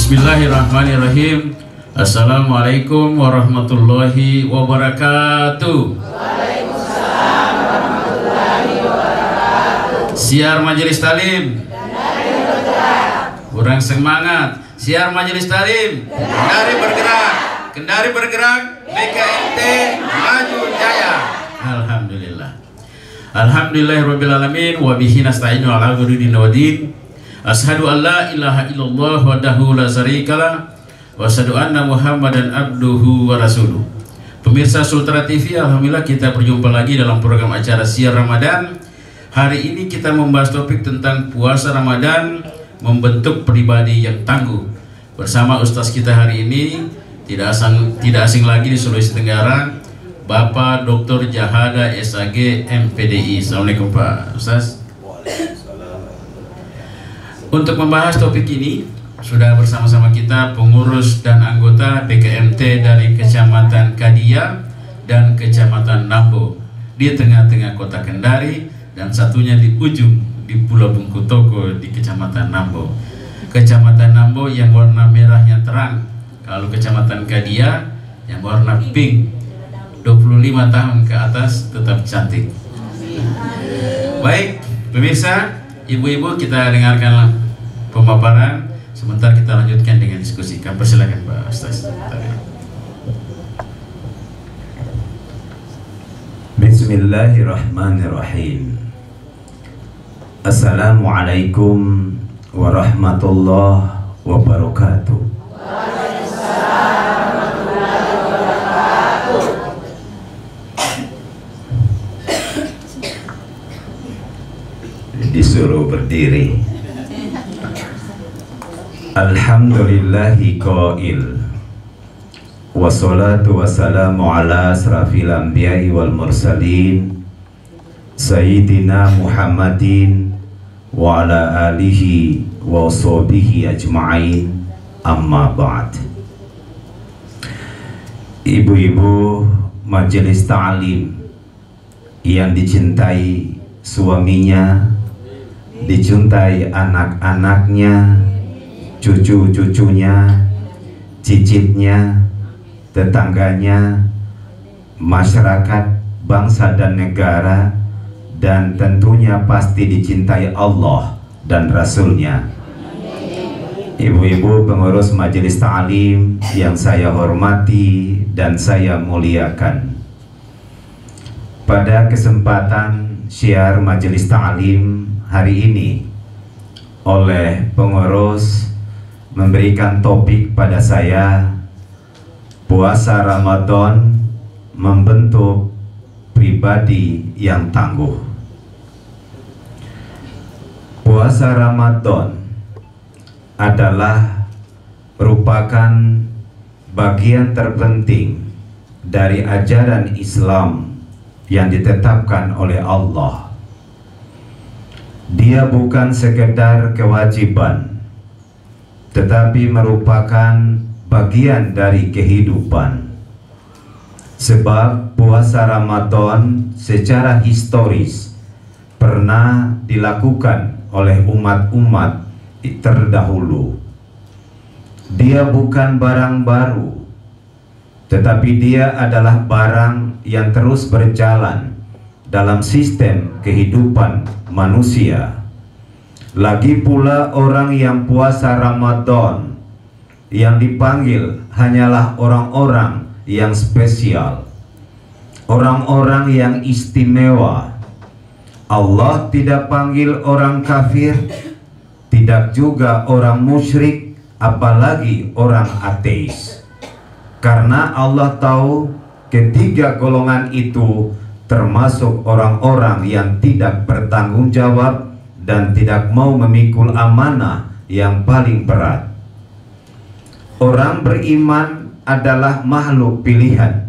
Bismillahirrahmanirrahim. Assalamualaikum warahmatullahi wabarakatuh. Waalaikumsalam warahmatullahi wabarakatuh. Siar Majelis Talim, kurang semangat. Siar Majelis Talim, Kendari bergerak, BKMT maju jaya. Alhamdulillah. Alhamdulillahirabbil alamin wa bihi nasta'inu ala umuri waddin. Asyhadu an la ilaha illallah wahdahu la syarikalah wa asyhadu anna Muhammadan abduhu wa rasuluh. Pemirsa Sultra TV, alhamdulillah kita berjumpa lagi dalam program acara Siar Ramadan. Hari ini kita membahas topik tentang puasa Ramadan membentuk pribadi yang tangguh. Bersama ustaz kita hari ini tidak asing lagi di Sulawesi Tenggara, Bapak Dr. Jahada SAG MPDI. Assalamualaikum Pak Ustaz. Untuk membahas topik ini sudah bersama-sama kita pengurus dan anggota BKMT dari Kecamatan Kadia dan Kecamatan Nambo di tengah-tengah kota Kendari, dan satunya di ujung di Pulau Bungkutoko di Kecamatan Nambo. Kecamatan Nambo yang warna merahnya terang, kalau Kecamatan Kadia yang warna pink. 25 tahun ke atas tetap cantik. Baik pemirsa, ibu-ibu, kita dengarkan pemaparan, sebentar kita lanjutkan dengan diskusi. Kami persilakan Pak Ustaz. Bismillahirrahmanirrahim. Assalamualaikum warahmatullahi wabarakatuh. Disuruh berdiri. Alhamdulillahi qail, wassalatu wassalamu ala asrafil anbiya'i wal mursalin Sayyidina Muhammadin wa ala alihi wa sahbihi ajma'in, amma ba'd. Ibu-ibu majelis ta'lim yang dicintai suaminya, dicintai anak-anaknya, cucu-cucunya, cicitnya, tetangganya, masyarakat, bangsa dan negara, dan tentunya pasti dicintai Allah dan Rasulnya. Ibu-ibu pengurus majelis ta'lim yang saya hormati dan saya muliakan, pada kesempatan syiar majelis ta'lim hari ini oleh pengurus memberikan topik pada saya, puasa Ramadan membentuk pribadi yang tangguh. Puasa Ramadan adalah merupakan bagian terpenting dari ajaran Islam yang ditetapkan oleh Allah. Dia bukan sekedar kewajiban, tetapi merupakan bagian dari kehidupan. Sebab puasa Ramadan secara historis pernah dilakukan oleh umat-umat terdahulu. Dia bukan barang baru, tetapi dia adalah barang yang terus berjalan dalam sistem kehidupan manusia. Lagi pula orang yang puasa Ramadan yang dipanggil hanyalah orang-orang yang spesial, orang-orang yang istimewa. Allah tidak panggil orang kafir, tidak juga orang musyrik, apalagi orang ateis. Karena Allah tahu ketiga golongan itu termasuk orang-orang yang tidak bertanggung jawab dan tidak mau memikul amanah yang paling berat. Orang beriman adalah makhluk pilihan.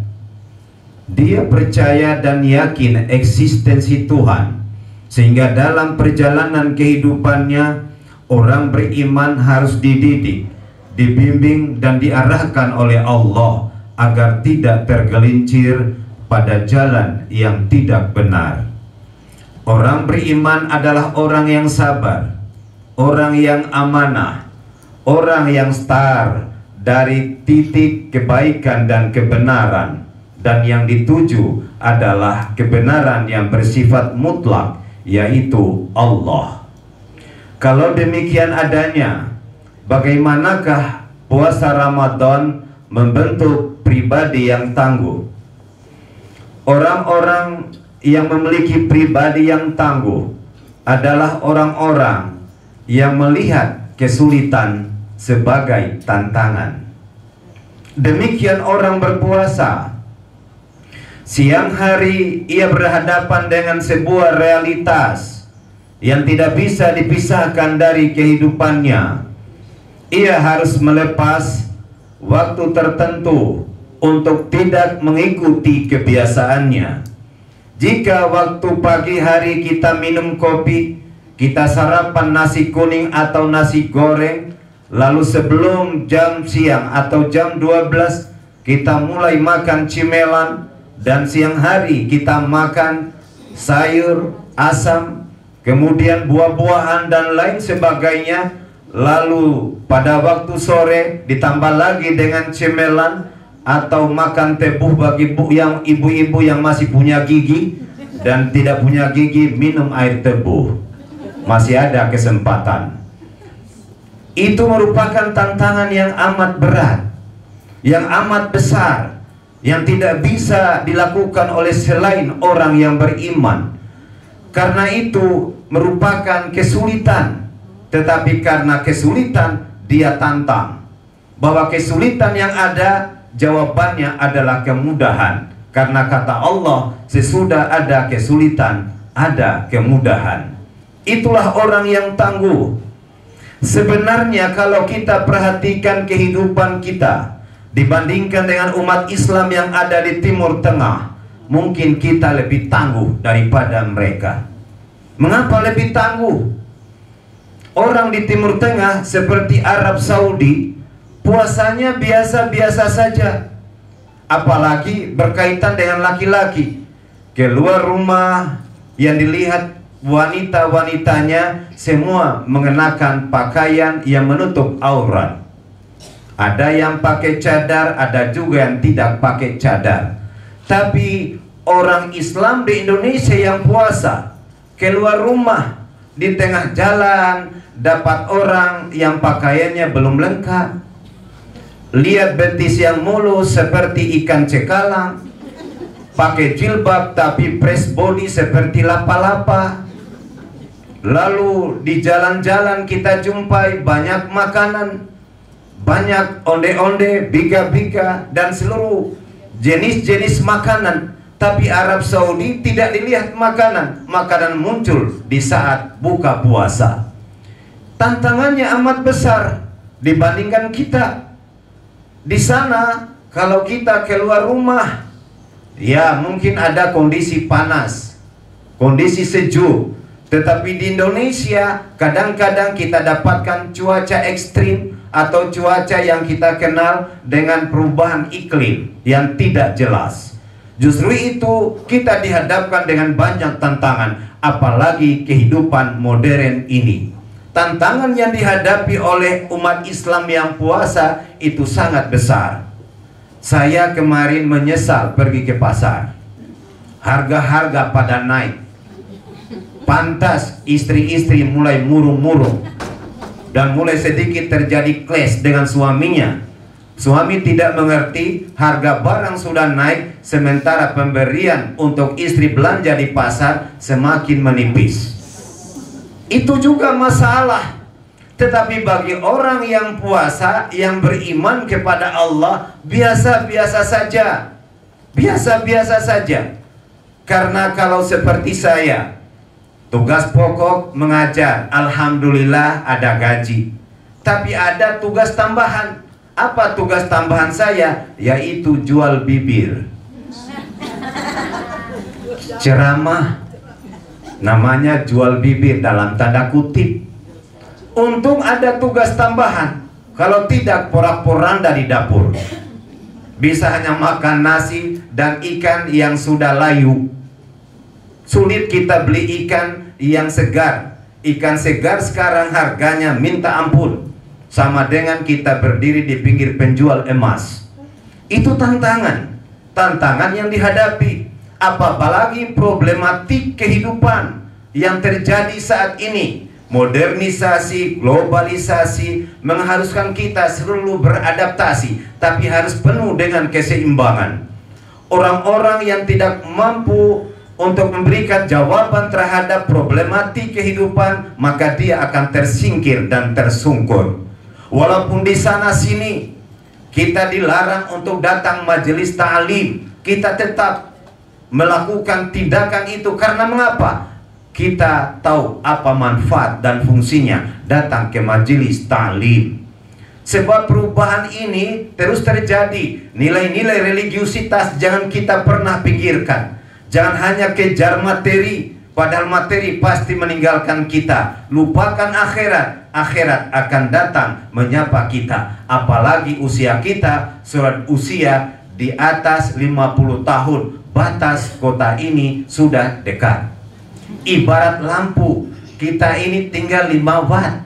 Dia percaya dan yakin eksistensi Tuhan, sehingga dalam perjalanan kehidupannya orang beriman harus dididik, dibimbing dan diarahkan oleh Allah agar tidak tergelincir pada jalan yang tidak benar. Orang beriman adalah orang yang sabar, orang yang amanah, orang yang star dari titik kebaikan dan kebenaran, dan yang dituju adalah kebenaran yang bersifat mutlak, yaitu Allah. Kalau demikian adanya, bagaimanakah puasa Ramadan membentuk pribadi yang tangguh? Orang-orang yang memiliki pribadi yang tangguh adalah orang-orang yang melihat kesulitan sebagai tantangan. Demikian orang berpuasa. Siang hari ia berhadapan dengan sebuah realitas yang tidak bisa dipisahkan dari kehidupannya. Ia harus melepas waktu tertentu untuk tidak mengikuti kebiasaannya. Jika waktu pagi hari kita minum kopi, kita sarapan nasi kuning atau nasi goreng, lalu sebelum jam siang atau jam 12 kita mulai makan cemilan, dan siang hari kita makan sayur, asam, kemudian buah-buahan dan lain sebagainya, lalu pada waktu sore ditambah lagi dengan cemilan atau makan tebuh bagi ibu-ibu yang masih punya gigi, dan tidak punya gigi minum air tebuh. Masih ada kesempatan. Itu merupakan tantangan yang amat berat, yang amat besar, yang tidak bisa dilakukan oleh selain orang yang beriman. Karena itu merupakan kesulitan, tetapi karena kesulitan dia tantang. Bahwa kesulitan yang ada, jawabannya adalah kemudahan. Karena kata Allah, sesudah ada kesulitan, ada kemudahan. Itulah orang yang tangguh. Sebenarnya kalau kita perhatikan kehidupan kita dibandingkan dengan umat Islam yang ada di Timur Tengah, mungkin kita lebih tangguh daripada mereka. Mengapa lebih tangguh? Orang di Timur Tengah seperti Arab Saudi, puasanya biasa-biasa saja. Apalagi berkaitan dengan laki-laki. Keluar rumah, yang dilihat wanita-wanitanya semua mengenakan pakaian yang menutup aurat. Ada yang pakai cadar, ada juga yang tidak pakai cadar. Tapi orang Islam di Indonesia yang puasa, keluar rumah, di tengah jalan dapat orang yang pakaiannya belum lengkap, lihat betis yang mulus seperti ikan cekalang, pakai jilbab tapi press body seperti lapa-lapa. Lalu di jalan-jalan kita jumpai banyak makanan, banyak onde-onde, biga-biga, dan seluruh jenis-jenis makanan. Tapi Arab Saudi tidak dilihat makanan. Makanan muncul di saat buka puasa. Tantangannya amat besar dibandingkan kita. Di sana kalau kita keluar rumah, ya mungkin ada kondisi panas, kondisi sejuk. Tetapi di Indonesia kadang-kadang kita dapatkan cuaca ekstrim atau cuaca yang kita kenal dengan perubahan iklim yang tidak jelas. Justru itu kita dihadapkan dengan banyak tantangan, apalagi kehidupan modern ini. Tantangan yang dihadapi oleh umat Islam yang puasa itu sangat besar. Saya kemarin menyesal pergi ke pasar. Harga-harga pada naik. Pantas istri-istri mulai murung-murung dan mulai sedikit terjadi clash dengan suaminya. Suami tidak mengerti harga barang sudah naik, sementara pemberian untuk istri belanja di pasar semakin menipis. Itu juga masalah. Tetapi bagi orang yang puasa, yang beriman kepada Allah, biasa-biasa saja. Biasa-biasa saja. Karena kalau seperti saya, tugas pokok mengajar, alhamdulillah ada gaji. Tapi ada tugas tambahan. Apa tugas tambahan saya? Yaitu jual bibir. Ceramah. Namanya jual bibir dalam tanda kutip. Untung ada tugas tambahan. Kalau tidak, porak-poranda di dapur. Bisa hanya makan nasi dan ikan yang sudah layu. Sulit kita beli ikan yang segar. Ikan segar sekarang harganya minta ampun. sama dengan kita berdiri di pinggir penjual emas. Itu tantangan yang dihadapi. Apalagi problematik kehidupan yang terjadi saat ini. Modernisasi, globalisasi mengharuskan kita selalu beradaptasi, tapi harus penuh dengan keseimbangan. Orang-orang yang tidak mampu untuk memberikan jawaban terhadap problematik kehidupan, maka dia akan tersingkir dan tersungkur. Walaupun di sana sini kita dilarang untuk datang majelis ta'lim, kita tetap melakukan tindakan itu. Karena mengapa? Kita tahu apa manfaat dan fungsinya datang ke majelis ta'lim. Sebab perubahan ini terus terjadi. Nilai-nilai religiusitas jangan kita pernah pinggirkan. Jangan hanya kejar materi, padahal materi pasti meninggalkan kita. Lupakan akhirat, akhirat akan datang menyapa kita. Apalagi usia kita, surat usia di atas 50 tahun. Batas kota ini sudah dekat. Ibarat lampu, kita ini tinggal 5 watt,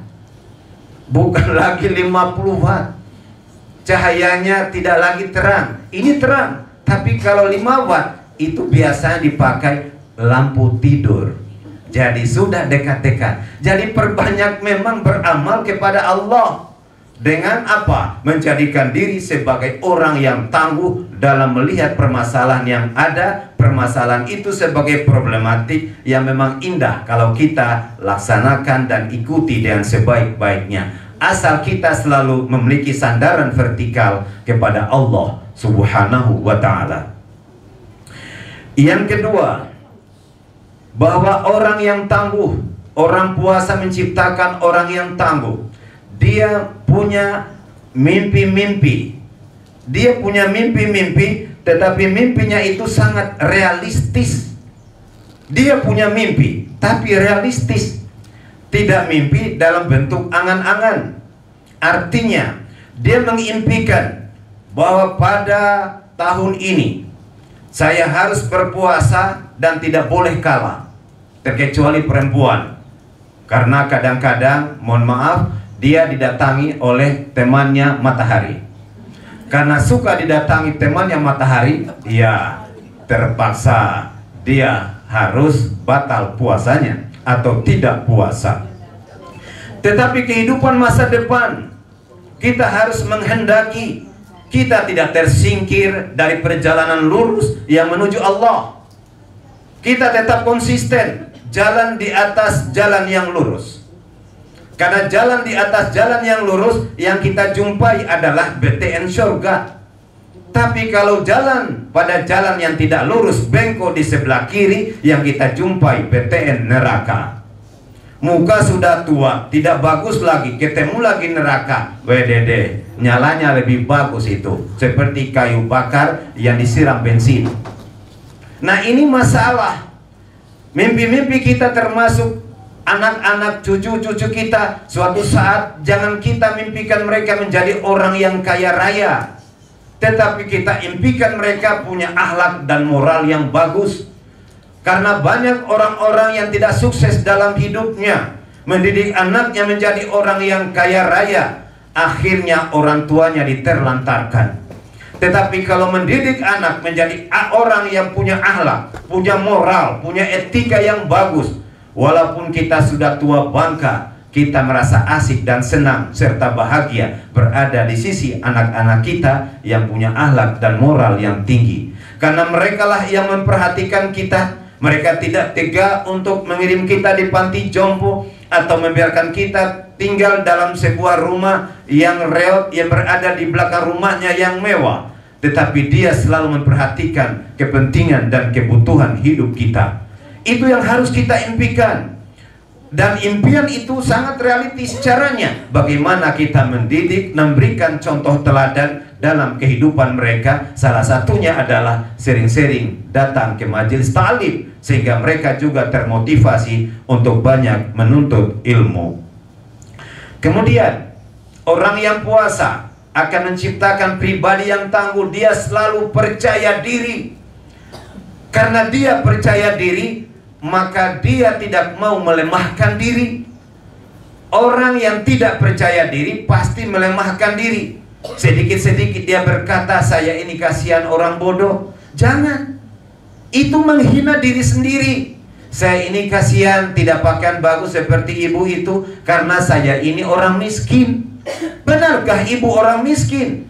bukan lagi 50 watt. Cahayanya tidak lagi terang. Ini terang, tapi kalau 5 watt itu biasanya dipakai lampu tidur. Jadi sudah dekat-dekat. Jadi perbanyak memang beramal kepada Allah. Dengan apa? Menjadikan diri sebagai orang yang tangguh dalam melihat permasalahan yang ada. Permasalahan itu sebagai problematik yang memang indah kalau kita laksanakan dan ikuti dengan sebaik-baiknya. Asal kita selalu memiliki sandaran vertikal kepada Allah Subhanahu wa ta'ala. Yang kedua, bahwa orang yang tangguh, orang puasa menciptakan orang yang tangguh. Dia punya mimpi-mimpi. Dia punya mimpi-mimpi, tetapi mimpinya itu sangat realistis. Dia punya mimpi, tapi realistis. Tidak mimpi dalam bentuk angan-angan. Artinya, dia mengimpikan bahwa pada tahun ini saya harus berpuasa dan tidak boleh kalah, terkecuali perempuan. Karena kadang-kadang, mohon maaf, dia didatangi oleh temannya matahari. Karena suka didatangi temannya matahari, ya terpaksa dia harus batal puasanya atau tidak puasa. Tetapi kehidupan masa depan, kita harus menghendaki kita tidak tersingkir dari perjalanan lurus yang menuju Allah. Kita tetap konsisten jalan di atas jalan yang lurus. Karena jalan di atas jalan yang lurus yang kita jumpai adalah BTN surga. Tapi kalau jalan pada jalan yang tidak lurus, bengkok di sebelah kiri, yang kita jumpai BTN neraka. Muka sudah tua, tidak bagus lagi, ketemu lagi neraka. WDD, nyalanya lebih bagus itu, seperti kayu bakar yang disiram bensin. Nah, ini masalah. Mimpi-mimpi kita termasuk anak-anak cucu-cucu kita. Suatu saat jangan kita mimpikan mereka menjadi orang yang kaya raya, tetapi kita impikan mereka punya akhlak dan moral yang bagus. Karena banyak orang-orang yang tidak sukses dalam hidupnya, mendidik anaknya menjadi orang yang kaya raya, akhirnya orang tuanya diterlantarkan. Tetapi kalau mendidik anak menjadi orang yang punya akhlak, punya moral, punya etika yang bagus, walaupun kita sudah tua bangka, kita merasa asik dan senang serta bahagia berada di sisi anak-anak kita yang punya akhlak dan moral yang tinggi. Karena merekalah yang memperhatikan kita. Mereka tidak tega untuk mengirim kita di panti jompo atau membiarkan kita tinggal dalam sebuah rumah yang reot yang berada di belakang rumahnya yang mewah. Tetapi dia selalu memperhatikan kepentingan dan kebutuhan hidup kita. Itu yang harus kita impikan. Dan impian itu sangat realistis caranya. Bagaimana kita mendidik, memberikan contoh teladan dalam kehidupan mereka. Salah satunya adalah sering-sering datang ke majelis ta'lim, sehingga mereka juga termotivasi untuk banyak menuntut ilmu. Kemudian, orang yang puasa akan menciptakan pribadi yang tangguh. Dia selalu percaya diri. Karena dia percaya diri, maka dia tidak mau melemahkan diri. Orang yang tidak percaya diri pasti melemahkan diri. Sedikit-sedikit dia berkata, saya ini kasihan orang bodoh. Jangan. Itu menghina diri sendiri. Saya ini kasihan tidak pakaian bagus seperti ibu itu karena saya ini orang miskin. Benarkah ibu orang miskin?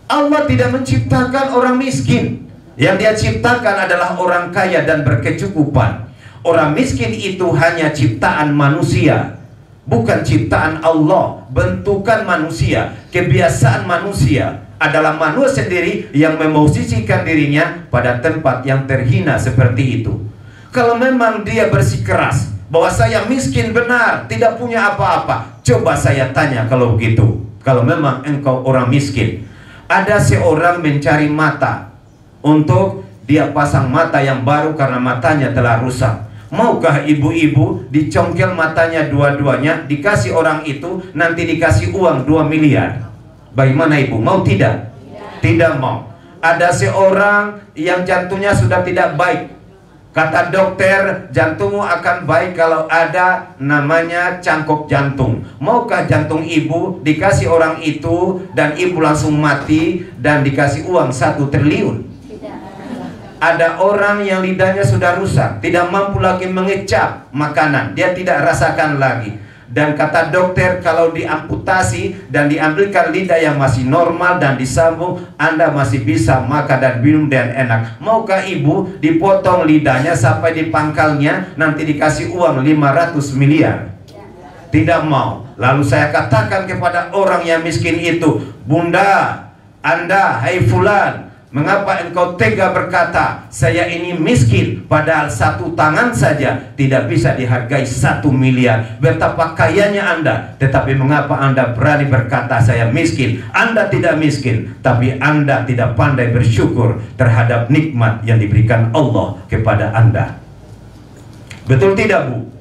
Allah tidak menciptakan orang miskin. Yang dia ciptakan adalah orang kaya dan berkecukupan. Orang miskin itu hanya ciptaan manusia, bukan ciptaan Allah. Bentukan manusia, kebiasaan manusia adalah manusia sendiri yang memosisikan dirinya pada tempat yang terhina seperti itu. Kalau memang dia bersikeras bahwa saya miskin benar, tidak punya apa-apa, coba saya tanya kalau begitu. Kalau memang engkau orang miskin, ada seorang mencari mata untuk dia pasang mata yang baru karena matanya telah rusak. Maukah ibu-ibu dicongkel matanya dua-duanya, dikasih orang itu, nanti dikasih uang 2 miliar? Bagaimana ibu? Mau tidak? Tidak mau. Ada seorang yang jantungnya sudah tidak baik. Kata dokter, jantungmu akan baik kalau ada namanya cangkok jantung. Maukah jantung ibu dikasih orang itu dan ibu langsung mati dan dikasih uang 1 triliun? Ada orang yang lidahnya sudah rusak, tidak mampu lagi mengecap makanan, dia tidak rasakan lagi. Dan kata dokter, kalau diamputasi dan diambilkan lidah yang masih normal dan disambung, Anda masih bisa makan dan minum dan enak. Maukah ibu dipotong lidahnya sampai di pangkalnya, nanti dikasih uang 500 miliar? Tidak mau. Lalu saya katakan kepada orang yang miskin itu, Bunda, Anda, hai fulan, mengapa engkau tega berkata saya ini miskin, padahal 1 tangan saja tidak bisa dihargai 1 miliar. Betapa kayanya Anda, tetapi mengapa Anda berani berkata saya miskin? Anda tidak miskin, tapi Anda tidak pandai bersyukur terhadap nikmat yang diberikan Allah kepada Anda. Betul tidak, Bu?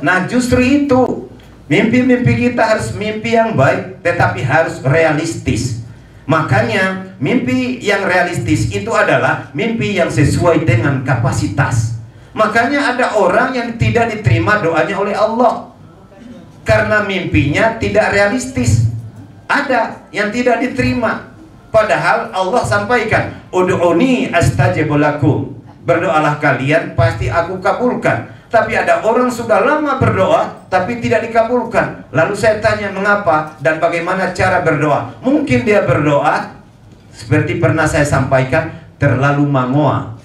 Nah, justru itu mimpi-mimpi kita harus mimpi yang baik, tetapi harus realistis. Makanya mimpi yang realistis itu adalah mimpi yang sesuai dengan kapasitas. Makanya ada orang yang tidak diterima doanya oleh Allah karena mimpinya tidak realistis. Ada yang tidak diterima, padahal Allah sampaikan, ud'uni astajib lakum, berdoalah kalian pasti aku kabulkan. Tapi ada orang sudah lama berdoa tapi tidak dikabulkan. Lalu saya tanya mengapa dan bagaimana cara berdoa. Mungkin dia berdoa seperti pernah saya sampaikan, terlalu mangoa,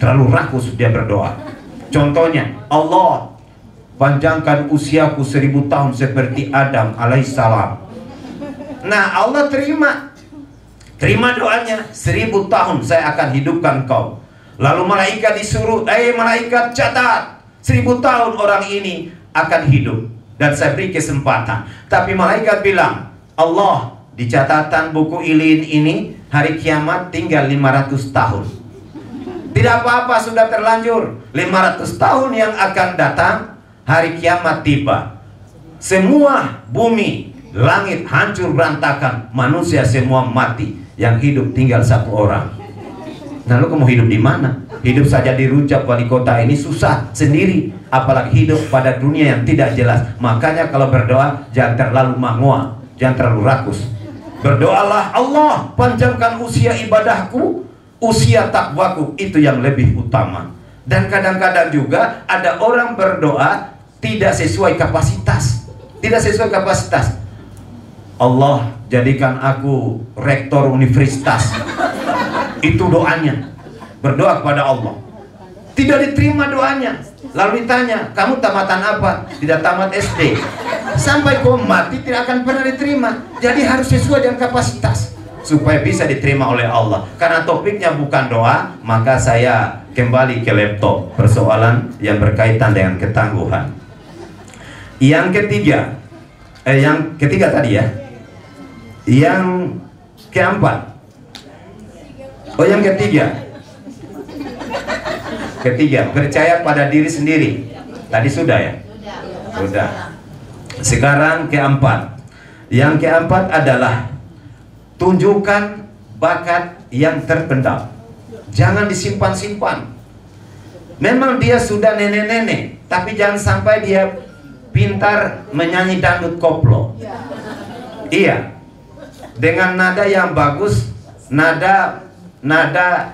terlalu rakus dia berdoa. Contohnya, Allah panjangkan usiaku 1000 tahun seperti Adam alaihissalam. Nah, Allah terima doanya, 1000 tahun saya akan hidupkan kau. Lalu malaikat disuruh, malaikat catat 1000 tahun orang ini akan hidup dan saya beri kesempatan. Tapi malaikat bilang, Allah, di catatan buku ilin ini hari kiamat tinggal 500 tahun. Tidak apa-apa, sudah terlanjur. 500 tahun yang akan datang, hari kiamat tiba. Semua bumi, langit hancur berantakan, manusia semua mati. Yang hidup tinggal 1 orang. Lalu kamu hidup di mana? Hidup saja di Rujak wali kota ini susah sendiri, apalagi hidup pada dunia yang tidak jelas. Makanya kalau berdoa jangan terlalu mangoa, jangan terlalu rakus. Berdoalah, Allah panjangkan usia ibadahku, usia takwaku, itu yang lebih utama. Dan kadang-kadang juga ada orang berdoa tidak sesuai kapasitas. Tidak sesuai kapasitas. Allah jadikan aku rektor universitas. Itu doanya, berdoa kepada Allah. Tidak diterima doanya. Lalu ditanya, kamu tamatan apa? Tidak tamat SD. Sampai kau mati tidak akan pernah diterima. Jadi harus sesuai dengan kapasitas supaya bisa diterima oleh Allah. Karena topiknya bukan doa, maka saya kembali ke laptop, persoalan yang berkaitan dengan ketangguhan. Yang ketiga tadi ya. Yang keempat. Yang ketiga, percaya pada diri sendiri. Tadi sudah ya? Sudah. Sekarang keempat. Yang keempat adalah tunjukkan bakat yang terpendam. Jangan disimpan-simpan. Memang dia sudah nenek-nenek, tapi jangan sampai dia pintar menyanyi dangdut koplo. Iya, dengan nada yang bagus, nada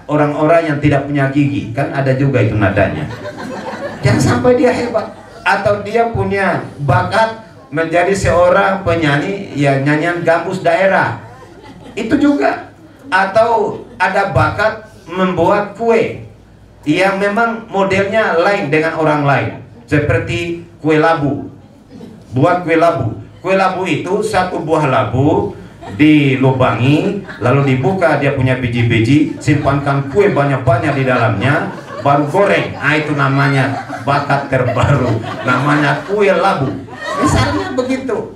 orang-orang yang tidak punya gigi, kan ada juga itu nadanya. Jangan sampai dia hebat, atau dia punya bakat menjadi seorang penyanyi ya nyanyian gambus daerah, itu juga. Atau ada bakat membuat kue yang memang modelnya lain dengan orang lain, seperti kue labu. Buat kue labu. Kue labu itu satu buah labu dilubangi, lalu dibuka dia punya biji-biji, simpankan kue banyak-banyak di dalamnya, baru goreng. Nah, itu namanya bakat terbaru, namanya kue labu. Misalnya begitu.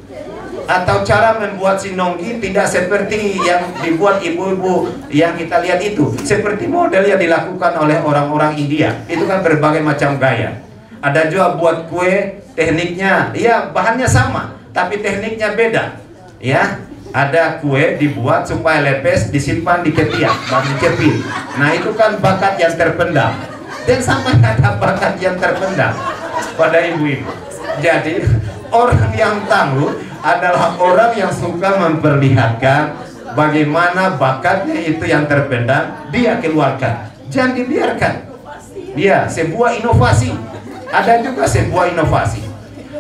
Atau cara membuat sinonggi tidak seperti yang dibuat ibu-ibu yang kita lihat itu, seperti model yang dilakukan oleh orang-orang India. Itu kan berbagai macam gaya. Ada juga buat kue, tekniknya ya bahannya sama, tapi tekniknya beda. Ya, ada kue dibuat supaya lepes, disimpan di ketiak, baru dicepit. Nah, itu kan bakat yang terpendam. Dan sampai ada bakat yang terpendam pada ibu-ibu. Jadi orang yang tangguh adalah orang yang suka memperlihatkan bagaimana bakatnya itu yang terpendam, dia keluarkan. Jangan dibiarkan. Dia sebuah inovasi. Ada juga sebuah inovasi.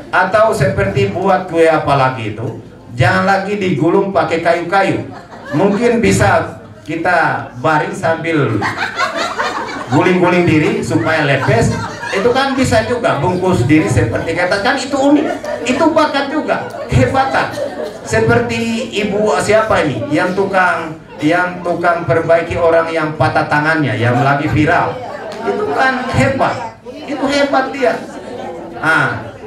Atau seperti buat kue apalagi itu, jangan lagi digulung pakai kayu-kayu. Mungkin bisa kita baring sambil guling-guling diri supaya lepes. Itu kan bisa juga, bungkus diri seperti katakan, itu unik, itu bakat juga, kehebatan. Seperti ibu siapa ini yang tukang perbaiki orang yang patah tangannya, yang lagi viral, itu kan hebat, itu hebat dia.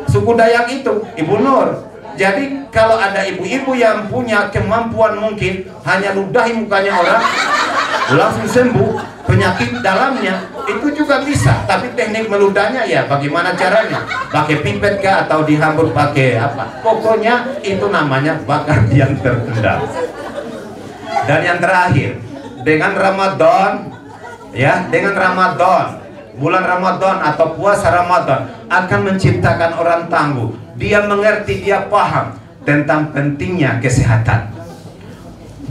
Suku Dayak itu Ibu Nur. Jadi kalau ada ibu-ibu yang punya kemampuan mungkin hanya ludahi mukanya orang langsung sembuh penyakit dalamnya, itu juga bisa. Tapi teknik meludahnya ya bagaimana caranya, pakai pipet kah atau dihambur pakai apa, pokoknya itu namanya bakat yang terpendam. Dan yang terakhir, dengan Ramadan ya, dengan Ramadan, bulan Ramadan atau puasa Ramadan akan menciptakan orang tangguh. Dia mengerti, dia paham tentang pentingnya kesehatan.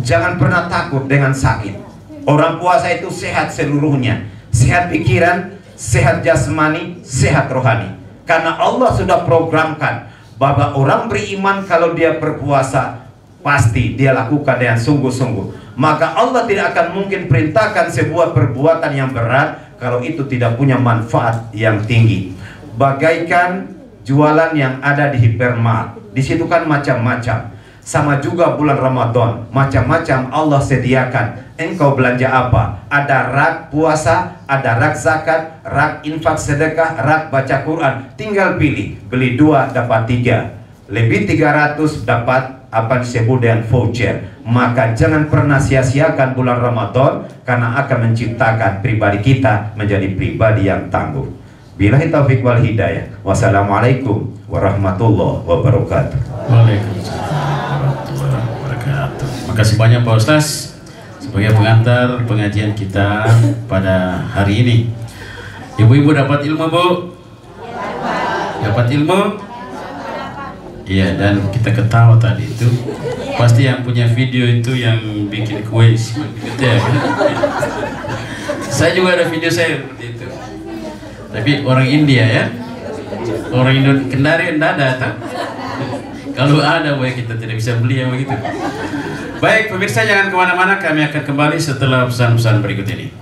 Jangan pernah takut dengan sakit. Orang puasa itu sehat seluruhnya, sehat pikiran, sehat jasmani, sehat rohani. Karena Allah sudah programkan bahwa orang beriman kalau dia berpuasa pasti dia lakukan dengan sungguh-sungguh. Maka Allah tidak akan mungkin perintahkan sebuah perbuatan yang berat kalau itu tidak punya manfaat yang tinggi. Bagaikan jualan yang ada di hipermart, di situ kan macam-macam. Sama juga bulan Ramadan, macam-macam Allah sediakan. Engkau belanja apa? Ada rak puasa, ada rak zakat, rak infak sedekah, rak baca Quran. Tinggal pilih, beli 2 dapat 3, lebih 300 dapat apa disebut dengan voucher. Maka jangan pernah sia-siakan bulan Ramadan, karena akan menciptakan pribadi kita menjadi pribadi yang tangguh. Billahi taufiq wal hidayah. Wassalamualaikum warahmatullahi wabarakatuh. Waalaikumsalam warahmatullahi wabarakatuh. Makasih banyak Pak Ustaz sebagai pengantar pengajian kita pada hari ini. Ibu-ibu dapat ilmu, Bu? Dapat ilmu? Iya, dan kita ketawa tadi itu pasti yang punya video itu yang bikin kue gitu ya. Saya juga ada video saya seperti itu. Tapi orang India ya, orang Indonesia Kendari enggak ada tak? Kalau ada, boy, kita tidak bisa beli yang begitu. Baik pemirsa, jangan kemana-mana, kami akan kembali setelah pesan-pesan berikut ini.